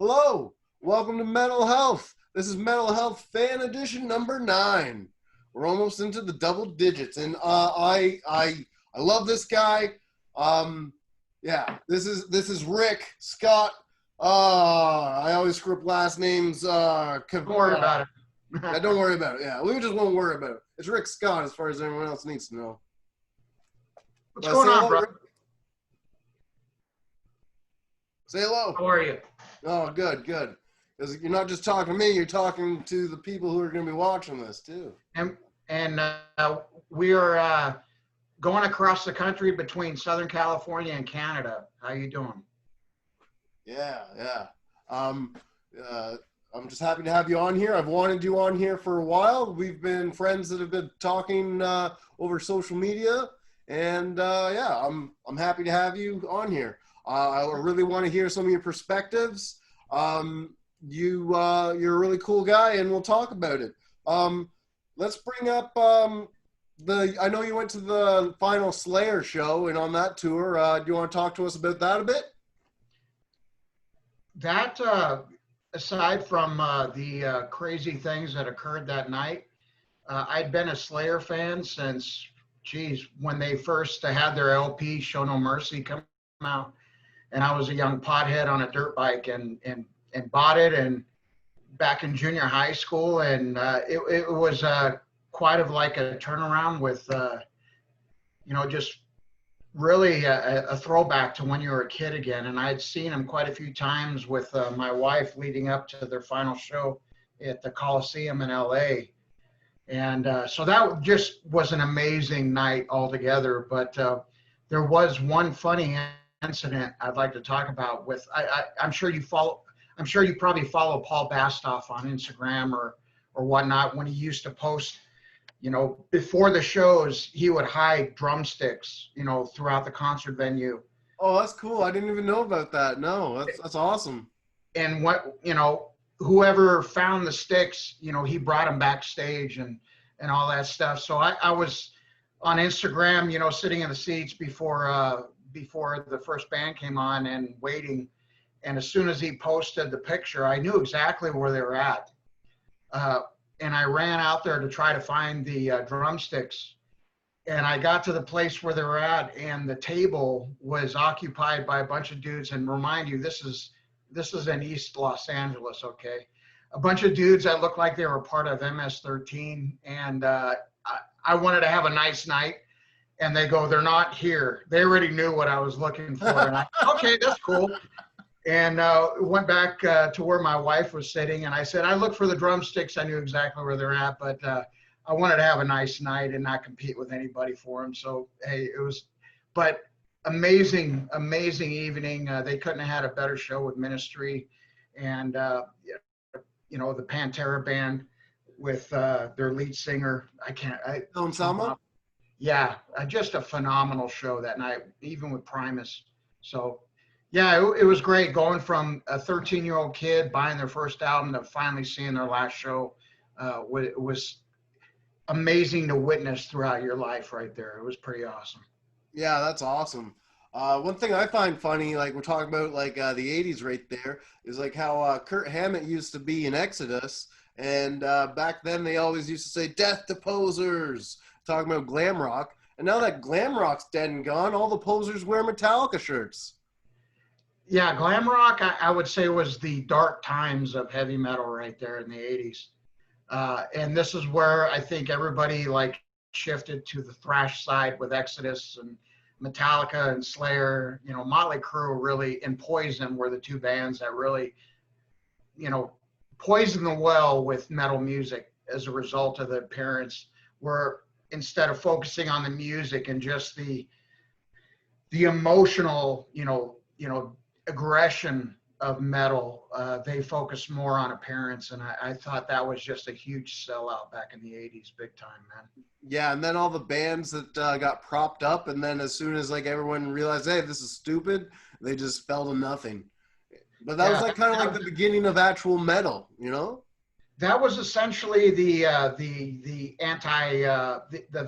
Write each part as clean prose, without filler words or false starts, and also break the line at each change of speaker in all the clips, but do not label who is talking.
Hello, welcome to Mental Health. This is Mental Health Fan Edition number 9. We're almost into the double digits, and I love this guy. Yeah, this is Rick Scott. I always screw up last names.
Don't worry about it.
Yeah, don't worry about it. Yeah, we just won't worry about it. It's Rick Scott, as far as everyone else needs to know.
What's going on, bro?
Rick. Say hello.
How are you?
Oh, good. Because you're not just talking to me, you're talking to the people who are going to be watching this, too.
And we are going across the country between Southern California and Canada. How you doing?
Yeah. I'm just happy to have you on here. I've wanted you on here for a while. We've been friends that have been talking over social media, and yeah, I'm happy to have you on here. I really want to hear some of your perspectives. You're a really cool guy, and we'll talk about it. Let's bring up I know you went to the final Slayer show, and on that tour, do you want to talk to us about that a bit?
That aside from the crazy things that occurred that night, I'd been a Slayer fan since, when they first had their LP, Show No Mercy, come out. And I was a young pothead on a dirt bike and bought it, and back in junior high school. And it was quite of like a turnaround with, just really a throwback to when you were a kid again. And I'd seen them quite a few times with my wife leading up to their final show at the Coliseum in LA. And so that just was an amazing night altogether. But there was one funny incident I'd like to talk about with, I'm sure you probably follow Paul Bastoff on Instagram or whatnot. When he used to post, before the shows, he would hide drumsticks, throughout the concert venue.
Oh, that's cool. I didn't even know about that. No, that's awesome.
And whoever found the sticks, he brought them backstage and all that stuff. So I was on Instagram, sitting in the seats before the first band came on and waiting. And as soon as he posted the picture, I knew exactly where they were at. And I ran out there to try to find the drumsticks. And I got to the place where they were at, and the table was occupied by a bunch of dudes. And remind you, this is in East Los Angeles, okay? A bunch of dudes that looked like they were part of MS-13. And I wanted to have a nice night. And they go, they're not here. They already knew what I was looking for. And okay, that's cool. And went back to where my wife was sitting. And I said, I looked for the drumsticks. I knew exactly where they're at. But I wanted to have a nice night and not compete with anybody for them. So, hey, but amazing evening. They couldn't have had a better show with Ministry. And, the Pantera band with their lead singer.
Tom Selma?
Yeah, just a phenomenal show that night, even with Primus. So, yeah, it was great going from a 13-year-old kid buying their first album to finally seeing their last show. It was amazing to witness throughout your life right there. It was pretty awesome.
Yeah, that's awesome. One thing I find funny, like we're talking about like the 80s right there, is like how Kurt Hammett used to be in Exodus. And back then they always used to say, "Death to posers," talking about glam rock. And now that glam rock's dead and gone, all the posers wear Metallica shirts.
Yeah, glam rock, I would say, was the dark times of heavy metal right there in the 80s. And this is where I think everybody shifted to the thrash side with Exodus and Metallica and Slayer. Motley Crue really, and Poison were the two bands that really, poisoned the well with metal music as a result of the parents were, instead of focusing on the music and just the emotional, aggression of metal, they focused more on appearance. And I thought that was just a huge sellout back in the 80s, big time, man.
Yeah, and then all the bands that got propped up, and then as soon as everyone realized, hey, this is stupid, they just fell to nothing. But that was kind of like the beginning of actual metal,
That was essentially the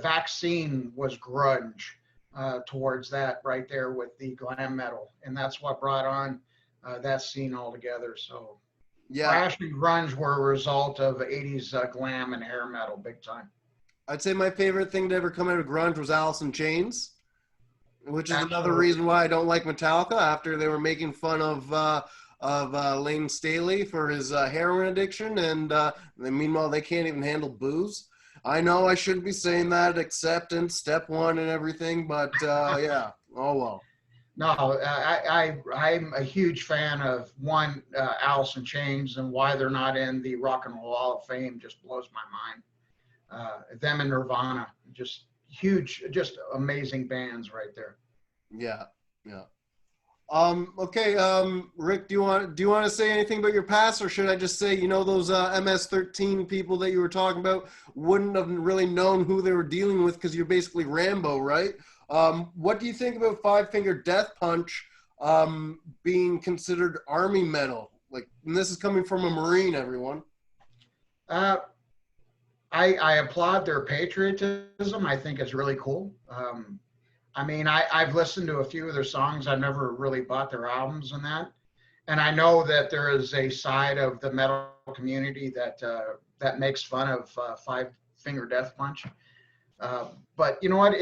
vaccine was grunge towards that right there with the glam metal, and that's what brought on that scene altogether. So
Yeah,
thrash and grunge were a result of 80s glam and hair metal big time.
I'd say my favorite thing to ever come out of grunge was Alice in Chains, which is another
Absolutely.
reason why I don't like Metallica. After they were making fun of Lane Staley for his heroin addiction, and meanwhile they can't even handle booze. I know I shouldn't be saying that. Acceptance, step one, and everything, but yeah. Oh well.
No, I'm a huge fan of one, Alice in Chains, and why they're not in the Rock and Roll Hall of Fame just blows my mind. Them and Nirvana, just huge, just amazing bands right there.
Yeah, yeah. Okay, Rick, do you want to say anything about your past, or should I just say, those MS-13 people that you were talking about wouldn't have really known who they were dealing with because you're basically Rambo, right? What do you think about Five Finger Death Punch being considered army metal? Like, and this is coming from a Marine, everyone.
Uh, I applaud their patriotism. I think it's really cool. I mean, I've listened to a few of their songs. I've never really bought their albums and that. And I know that there is a side of the metal community that makes fun of Five Finger Death Punch. But you know what?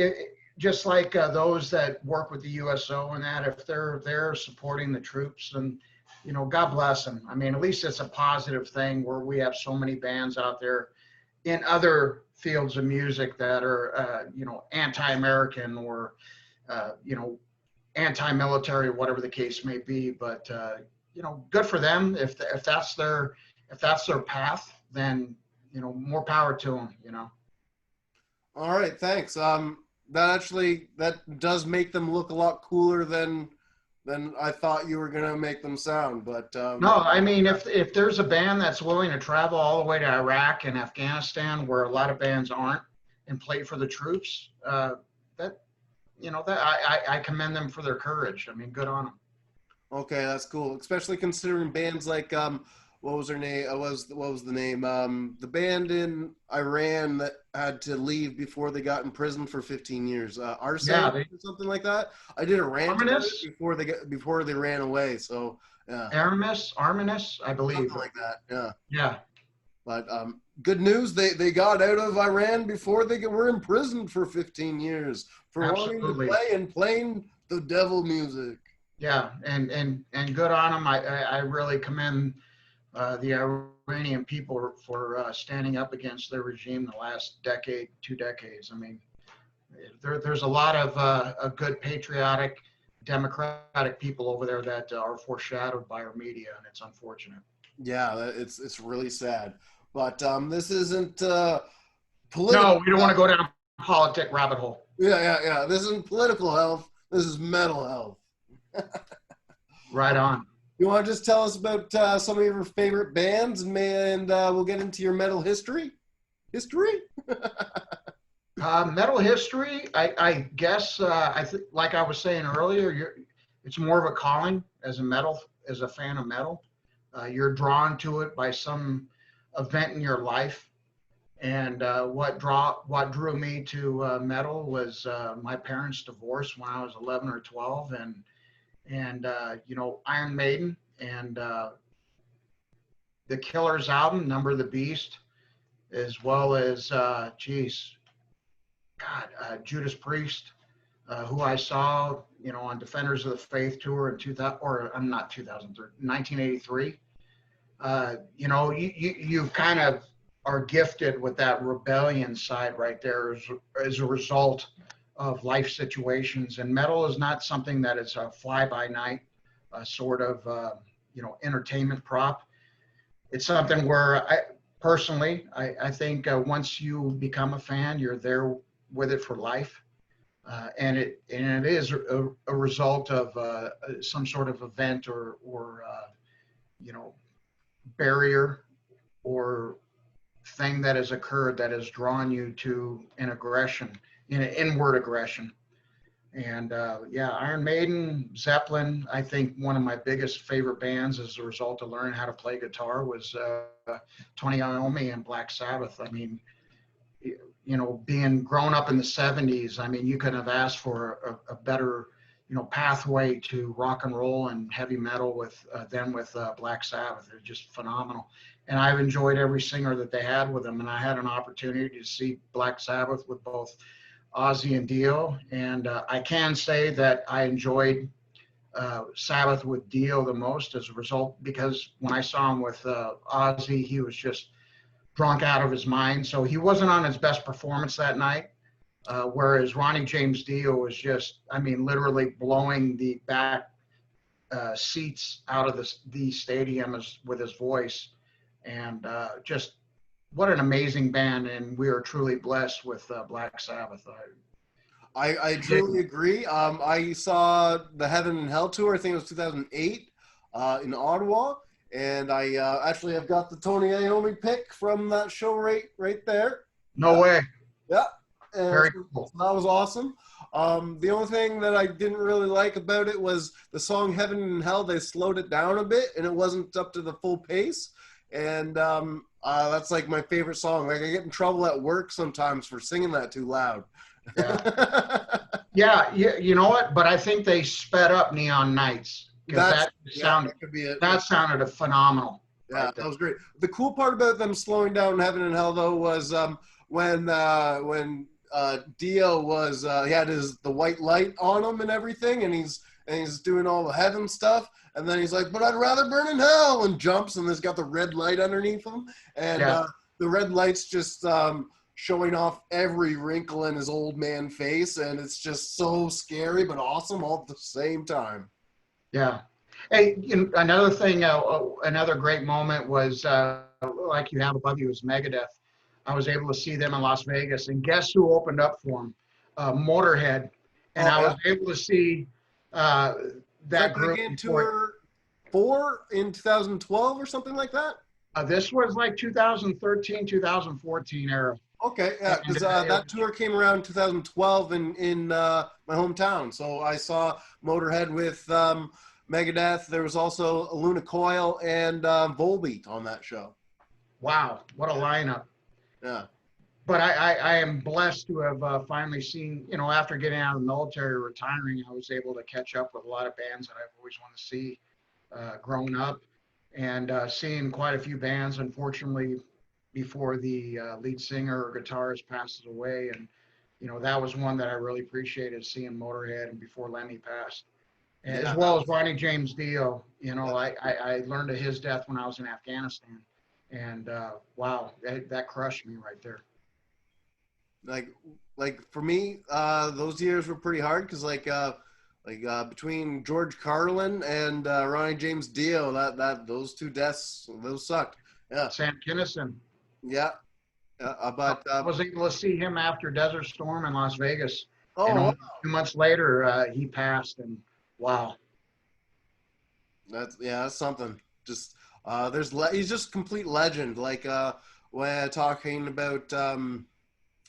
Just like those that work with the USO and that, if they're there supporting the troops, and God bless them. I mean, at least it's a positive thing where we have so many bands out there in other fields of music that are, anti-American or, anti-military, whatever the case may be. But good for them. If that's their path, then more power to them.
All right, thanks. That does make them look a lot cooler than I thought you were gonna make them sound. But
No, I mean, if there's a band that's willing to travel all the way to Iraq and Afghanistan, where a lot of bands aren't, and play for the troops, that that I commend them for their courage. I mean, good on them.
okay, that's cool. Especially considering bands like what was her name? What was the name? The band in Iran that had to leave before they got in prison for 15 years. Arsene
Yeah,
or something like that. I did a rant about it
Arminus,
before they ran away. So yeah,
Arminus, I believe.
something like that. Yeah.
Yeah,
But good news, they got out of Iran before they were imprisoned for 15 years for wanting to
absolutely.
play and playing the devil music.
Yeah, and good on them. I really commend the Iranian people for standing up against their regime the last decade, 2 decades. I mean, there's a lot of good patriotic, democratic people over there that are foreshadowed by our media, and it's unfortunate.
Yeah, it's really sad. But this isn't political.
No, we don't want to go down a politic rabbit hole.
Yeah. This isn't political health. This is mental health.
Right on.
You want to just tell us about some of your favorite bands, and we'll get into your metal history? History?
Metal history, I guess, like I was saying earlier, it's more of a calling as a fan of metal. You're drawn to it by some event in your life. And what drew me to metal was my parents' divorce when I was 11 or 12, and Iron Maiden and the Killers album, Number of the Beast, as well as Judas Priest, who I saw on Defenders of the Faith tour in 2000, or I'm not 2003, 1983. You kind of are gifted with that rebellion side right there as a result of life situations. And metal is not something that is a fly by night sort of entertainment prop. It's something where I think once you become a fan, you're there with it for life. And it is a result of some sort of event or barrier or thing that has occurred that has drawn you to an inward aggression. And Iron Maiden, Zeppelin. I think one of my biggest favorite bands as a result of learning how to play guitar was Tony Iommi and Black Sabbath. I mean, being grown up in the 70s, I mean, you couldn't have asked for a better, pathway to rock and roll and heavy metal with them with Black Sabbath. They're just phenomenal. And I've enjoyed every singer that they had with them. And I had an opportunity to see Black Sabbath with both Ozzy and Dio. And I can say that I enjoyed Sabbath with Dio the most as a result, because when I saw him with Ozzy, he was just drunk out of his mind. So he wasn't on his best performance that night. Whereas Ronnie James Dio was just, I mean, literally blowing the back seats out of the stadium with his voice. And just what an amazing band. And we are truly blessed with Black Sabbath.
I truly agree. I saw the Heaven and Hell tour. I think it was 2008 in Ottawa, and I actually have got the Tony Iommi pick from that show right there.
No way.
Yeah, and
Very cool.
so that was awesome. The only thing that I didn't really like about it was the song Heaven and Hell. They slowed it down a bit, and it wasn't up to the full pace. And that's like my favorite song. Like I get in trouble at work sometimes for singing that too loud.
Yeah, you know what? But I think they sped up Neon Nights, because that sounded phenomenal.
Yeah, that was great. The cool part about them slowing down Heaven and Hell though was when Dio was he had the white light on him and everything, and he's doing all the heaven stuff, and then he's like, "But I'd rather burn in hell," and jumps, and there's got the red light underneath him, and the red light's just showing off every wrinkle in his old man face, and it's just so scary but awesome all at the same time.
Yeah. Hey, another thing, another great moment was like you have above you is Megadeth. I was able to see them in Las Vegas, and guess who opened up for them? Motorhead. And I was able to see that group.
Tour 4 in 2012 or something like that?
This was like 2013, 2014 era.
Okay, yeah, because that tour came around 2012 in my hometown. So I saw Motorhead with Megadeth. There was also Luna Coil and Volbeat on that show.
Wow, what a lineup.
Yeah.
But I am blessed to have finally seen, after getting out of the military, retiring, I was able to catch up with a lot of bands that I've always wanted to see growing up, and seeing quite a few bands, unfortunately, before the lead singer or guitarist passes away. And, that was one that I really appreciated, seeing Motorhead, and before Lemmy passed. And as well as Ronnie James Dio. I learned of his death when I was in Afghanistan. And wow, that crushed me right there.
Like for me, those years were pretty hard because between George Carlin and Ronnie James Dio, those two deaths, those sucked. Yeah.
Sam Kinison.
Yeah. But
I was able to see him after Desert Storm in Las Vegas.
Oh,
and
wow.
2 months later, he passed, and wow.
That's something. Just he's just complete legend. Like when talking about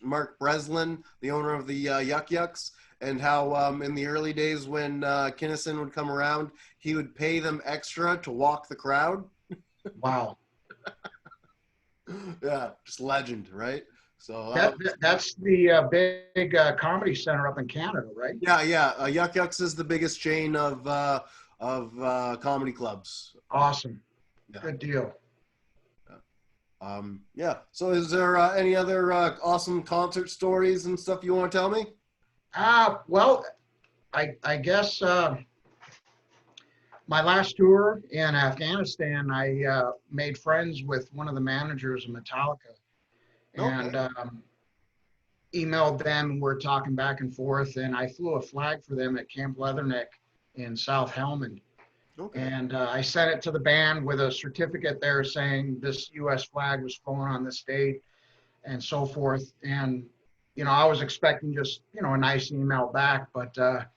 Mark Breslin, the owner of the Yuck Yucks, and how in the early days when Kinison would come around, he would pay them extra to walk the crowd.
Wow.
Yeah, just legend, right? So
that's the big comedy center up in Canada, right?
Yeah. Yuck Yucks is the biggest chain of comedy clubs.
Awesome. Yeah. Good deal.
Yeah. So is there any other awesome concert stories and stuff you want to tell me?
Well, I guess my last tour in Afghanistan, I made friends with one of the managers of Metallica, and emailed them, and we're talking back and forth, and I flew a flag for them at Camp Leatherneck in South Helmand. Okay. And I sent it to the band with a certificate there saying this U.S. flag was flown on this date and so forth. And, I was expecting just, a nice email back. But a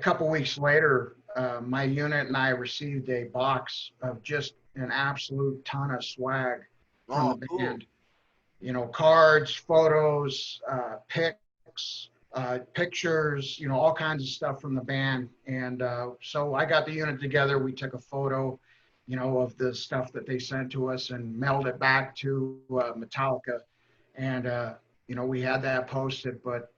couple weeks later, my unit and I received a box of just an absolute ton of swag from the band. Cool. Cards, photos, pics, pictures, all kinds of stuff from the band. And so I got the unit together. We took a photo, of the stuff that they sent to us and mailed it back to Metallica. And, we had that posted. But,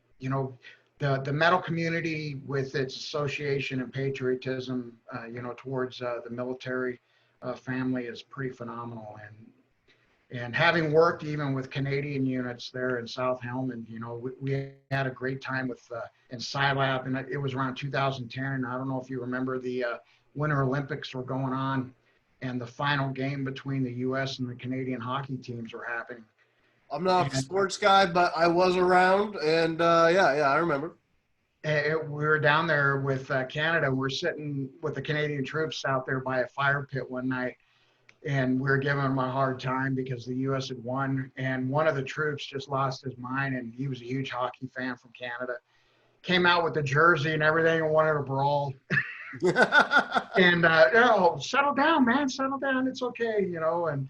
the metal community with its association and patriotism, towards the military family is pretty phenomenal. And having worked even with Canadian units there in South Helmand, we had a great time with in Scilab, and it was around 2010. I don't know if you remember the Winter Olympics were going on, and the final game between the U.S. and the Canadian hockey teams were happening.
I'm not a
And
sports guy, but I was around, and yeah, I remember.
we were down there with Canada. We're sitting with the Canadian troops out there by a fire pit one night, and we were giving them a hard time because the U.S. had won. And one of the troops just lost his mind, and he was a huge hockey fan from Canada. Came out with the jersey and everything and wanted to brawl. And settle down, man, settle down. It's okay, And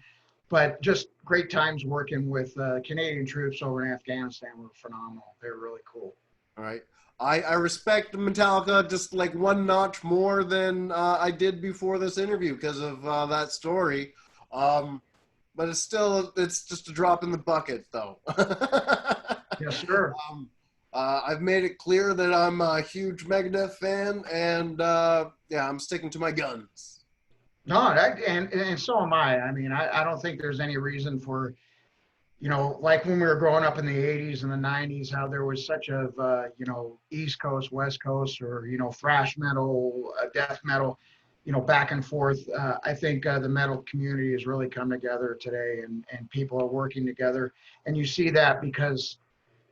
but just great times working with Canadian troops over in Afghanistan were phenomenal. They're really cool.
All right. I respect Metallica just like one notch more than I did before this interview because of that story. But it's just a drop in the bucket, though.
Yes, sir.
I've made it clear that I'm a huge Megadeth fan, and yeah, I'm sticking to my guns.
No, and so am I. I mean, I don't think there's any reason for, like when we were growing up in the 80s and the 90s, how there was such a, East Coast, West Coast, or, thrash metal, death metal, back and forth. I think the metal community has really come together today, and people are working together. And you see that because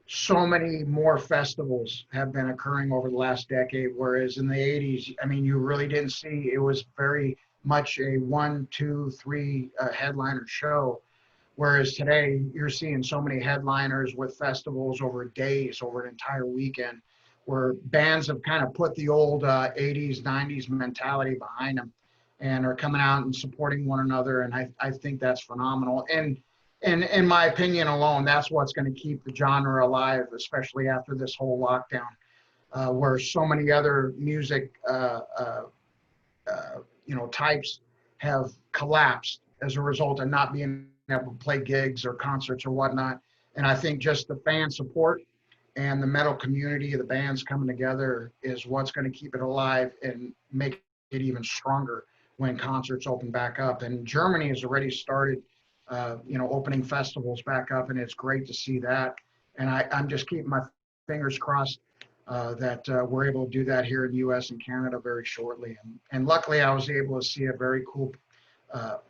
so many more festivals have been occurring over the last decade, whereas in the 80s, I mean, you really didn't see, it was very much a 1, 2, 3 headliner show. Whereas today, you're seeing so many headliners with festivals over days, over an entire weekend, where bands have kind of put the old 80s, 90s mentality behind them and are coming out and supporting one another. And I think that's phenomenal. And in my opinion alone, that's what's going to keep the genre alive, especially after this whole lockdown, where so many other music, types have collapsed as a result of not being able to play gigs or concerts or whatnot. And I think just the fan support and the metal community, the bands coming together is what's going to keep it alive and make it even stronger when concerts open back up. And Germany has already started, opening festivals back up, and it's great to see that. And I'm just keeping my fingers crossed that we're able to do that here in the U.S. and Canada very shortly. And luckily, I was able to see a very cool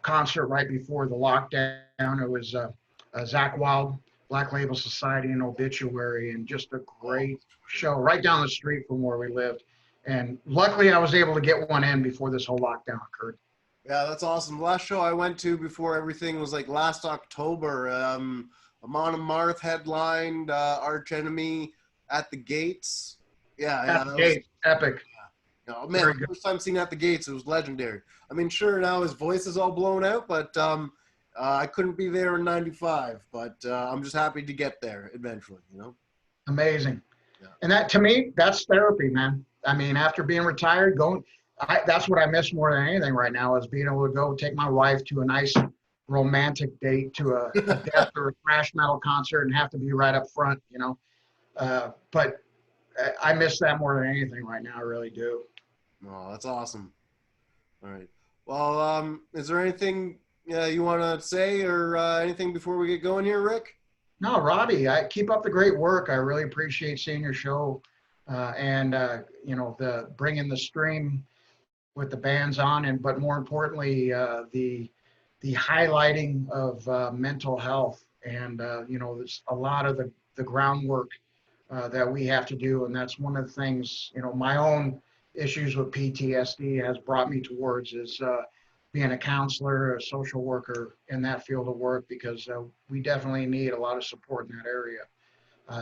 concert right before the lockdown. It was Zach Wild, Black Label Society, and Obituary, and just a great show right down the street from where we lived. And luckily, I was able to get one in before this whole lockdown occurred.
Yeah, that's awesome. The last show I went to before everything was like last October. Amon Amarth headlined, Arch Enemy at the Gates. Yeah,
At the
that was.
gate, epic.
Oh man, the first time seeing at the Gates, it was legendary. I mean, sure, now his voice is all blown out, but I couldn't be there in '95. But I'm just happy to get there eventually.
Amazing.
Yeah.
And that, to me, that's therapy, man. I mean, after being retired, that's what I miss more than anything right now is being able to go take my wife to a nice romantic date to a death or a thrash metal concert and have to be right up front, but I miss that more than anything right now. I really do.
Oh, that's awesome. All right. Well, is there anything you want to say or anything before we get going here, Rick?
No, Robbie, I keep up the great work. I really appreciate seeing your show, and the bringing the stream with the bands on, but more importantly, the highlighting of mental health, and there's a lot of the groundwork that we have to do, and that's one of the things my own issues with PTSD has brought me towards is being a counselor, a social worker in that field of work, because we definitely need a lot of support in that area.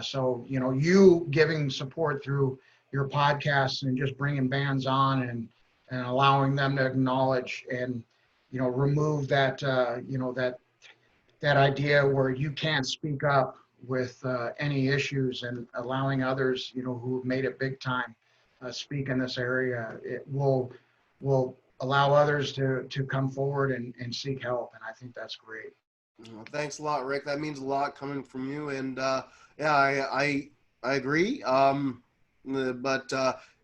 So, you giving support through your podcasts and just bringing bands on and allowing them to acknowledge and, remove that, that idea where you can't speak up with any issues, and allowing others, who've made it big time, speak in this area. It will allow others to come forward and seek help. And I think that's great.
Well, thanks a lot, Rick. That means a lot coming from you. And yeah, I agree. But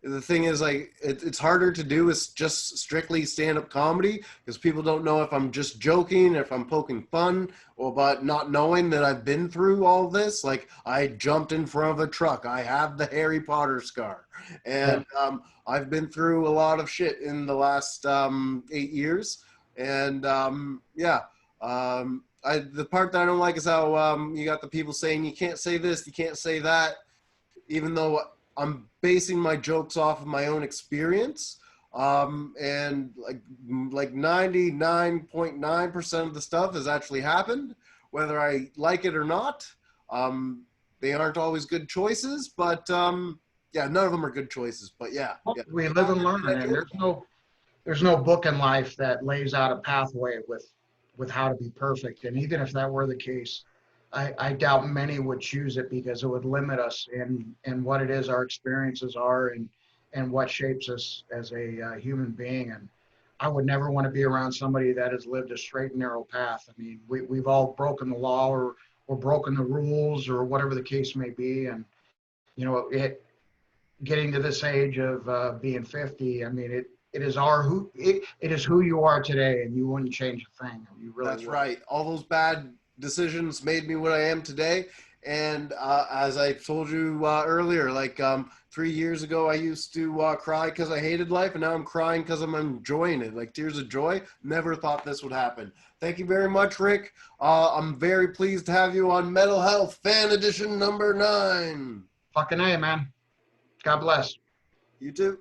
the thing is, like, it's harder to do is just strictly stand-up comedy because people don't know if I'm just joking, if I'm poking fun, or but not knowing that I've been through all this. Like, I jumped in front of a truck. I have the Harry Potter scar,
Yeah.
and I've been through a lot of shit in the last 8 years. And yeah, the part that I don't like is how you got the people saying you can't say this, you can't say that, even though I'm basing my jokes off of my own experience. And like 99.9% of the stuff has actually happened, whether I like it or not. Um, they aren't always good choices, but yeah, none of them are good choices. But yeah, yeah.
We live and learn, and there's no book in life that lays out a pathway with how to be perfect. And even if that were the case, I doubt many would choose it because it would limit us in what it is our experiences are and what shapes us as a human being. And I would never want to be around somebody that has lived a straight and narrow path. I mean, we've all broken the law or broken the rules or whatever the case may be. And it getting to this age of being 50, I mean, it is who you are today, and you wouldn't change a thing. You really
That's
would.
right. All those bad decisions made me what I am today. And as I told you earlier, like 3 years ago, I used to cry because I hated life, and now I'm crying because I'm enjoying it. Like tears of joy. Never thought this would happen. Thank you very much, Rick. I'm very pleased to have you on Mental Health Fan Edition number 9.
Fucking A, man. God bless.
You too.